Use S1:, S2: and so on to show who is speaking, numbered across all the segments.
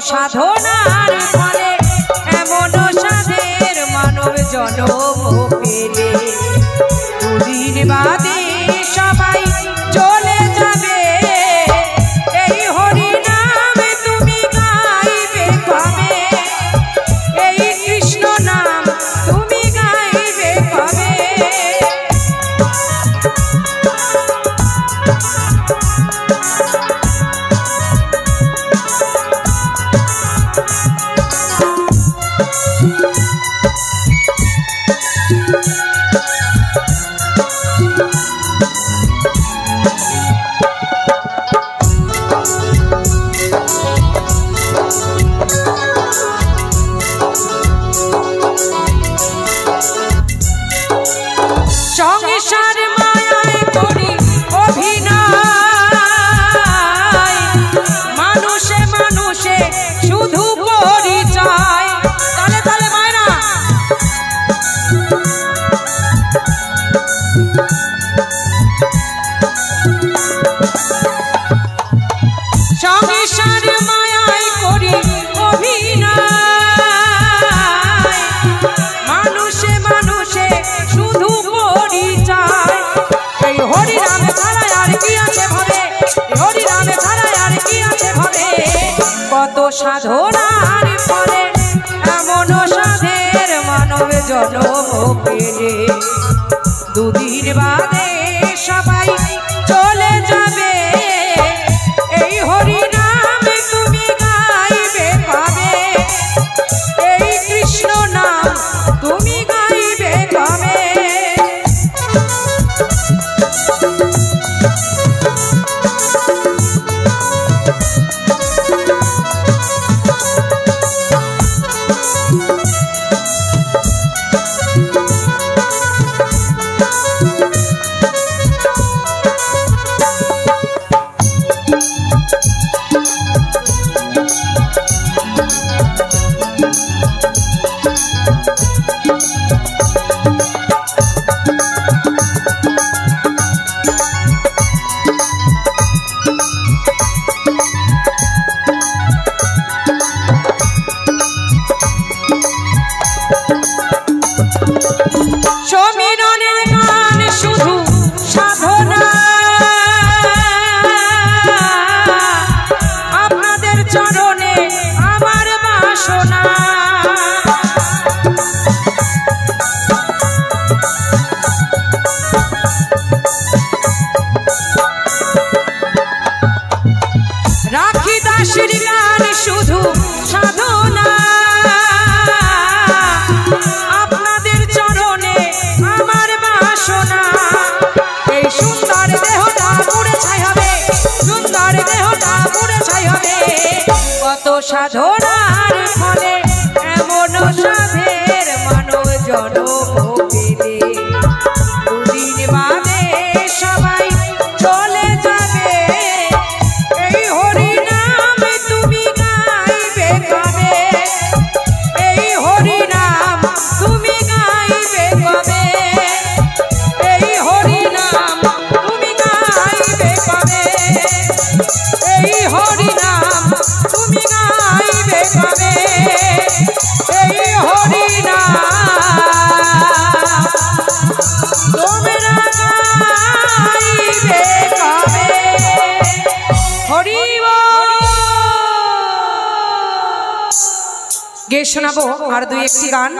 S1: সাধনার ফলে এমন সাধের মানব জনম পেলে দুদিন বাদে সবাই চলে যাবে। এই হরি নাম তুমি গাইবে কবে, এই কৃষ্ণ নাম তুমি গাইবে কবে। সংসার মায়ায় করি অভিনয়, মানুষে মানুষে শুধু পরিচয়। তালে তালে মায়না সংসার মায়ায় করি অভিনয়, মানুষে মানুষে শুধু পরিচয়। এই হরি নামে ছাড়া আর কি আছে ভাবে, হরি নামে ছাড়া আর কি আছে ভাবে। কত সাধনার ফলে এমন সাধের মানব জনম পেলে দুদিন বাদে সবাই চলে যাবে। এই হরি নাম তুমি গাইবে কবে, এই কৃষ্ণ নাম তুমি গাইবে কবে। সমীরণের গান শুধু সাধনা, আপনাদের চরণে আমার বাসনা। রাখি দাসের গান শুধু সাধনা, আপনাদের চরণে আমার বাসনা। এই সুন্দর দেহটা পুড়ে ছাই হবে, সুন্দর দেহটা পুড়ে ছাই হবে। কত সাধনার ফলে এমন সাধের মানব জনম পেলে দুদিন বাদে সবাই চলে যাবে। এই হরি নাম তুমি গাইবে কবে, এই হরি নাম তুমি গাইবে কবে, এই হরি নাম তুমি গাইবে কবে, এই হরি নাম তুমি গাইবে কবে, এই হরি নাম তোমরা গাইবে কবে। হরি বল। গেয়ে শোনাবো আর দুই একটি গান,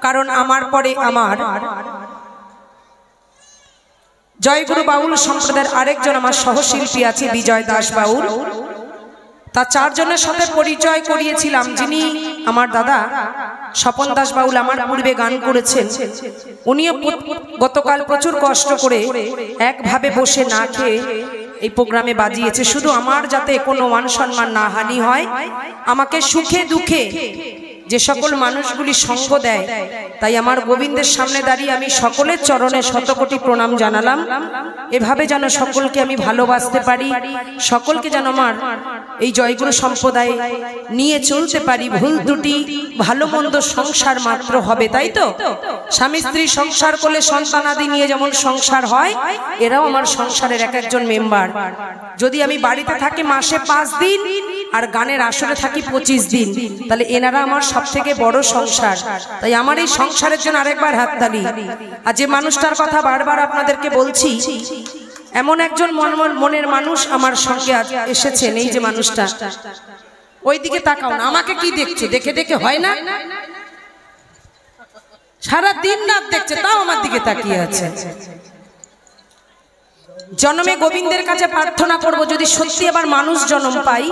S1: কারণ আমার পরে আমার জয়গুরু বাউল সম্প্রদায়ের আরেকজন আমার সহশিল্পী আছে বিজয় দাস বাউল। তা চারজনের সাথে পরিচয় করিয়েছিলাম, যিনি আমার দাদা স্বপন দাস বাউল আমার পূর্বে গান করেছেন। উনিও গতকাল প্রচুর কষ্ট করে একভাবে বসে না খেয়ে এই প্রোগ্রামে বাজিয়েছে, শুধু আমার যাতে কোনো মান সম্মান না হানি হয়, আমাকে সুখে দুঃখে যে সকল মানুষগুলি সঙ্গ দেয়, তাই আমার গোবিন্দের সামনে দাঁড়িয়ে আমি সকলের চরণে শতকোটি প্রণাম জানালাম। এভাবে যেন সকলকে আমি ভালোবাসতে পারি, সকলকে যেন আমার এই জয়গুরু সম্প্রদায় নিয়ে চলতে পারি। ভুল ত্রুটি ভালো মন্দ সংসার মাত্র হবে, তাই তো? স্বামী স্ত্রী সংসার করলে সন্তানাদি নিয়ে যেমন সংসার হয়, এরাও আমার সংসারের এক একজন মেম্বার। যদি আমি বাড়িতে থাকি মাসে 5 দিন আর গানের আসরে থাকি 25 দিন, তাহলে এনারা আমার সব থেকে বড় সংসার। তাই আমার এই সংসারের জন্য আরেকবার হাততালি। আর যে মানুষটার কথা বারবার আপনাদেরকে বলছি, এমন একজন মনের মানুষ আমার সঙ্গে আজ এসেছেন। এই যে মানুষটা, ওইদিকে তাকাও না, আমাকে কি দেখছো? দেখে দেখে হয় না, সারা দিন রাত দেখছে, তাও আমার দিকে তাকিয়ে আছে। জন্মে গোবিন্দের কাছে প্রার্থনা করব, যদি সত্যি আবার মানুষ জন্ম পাই,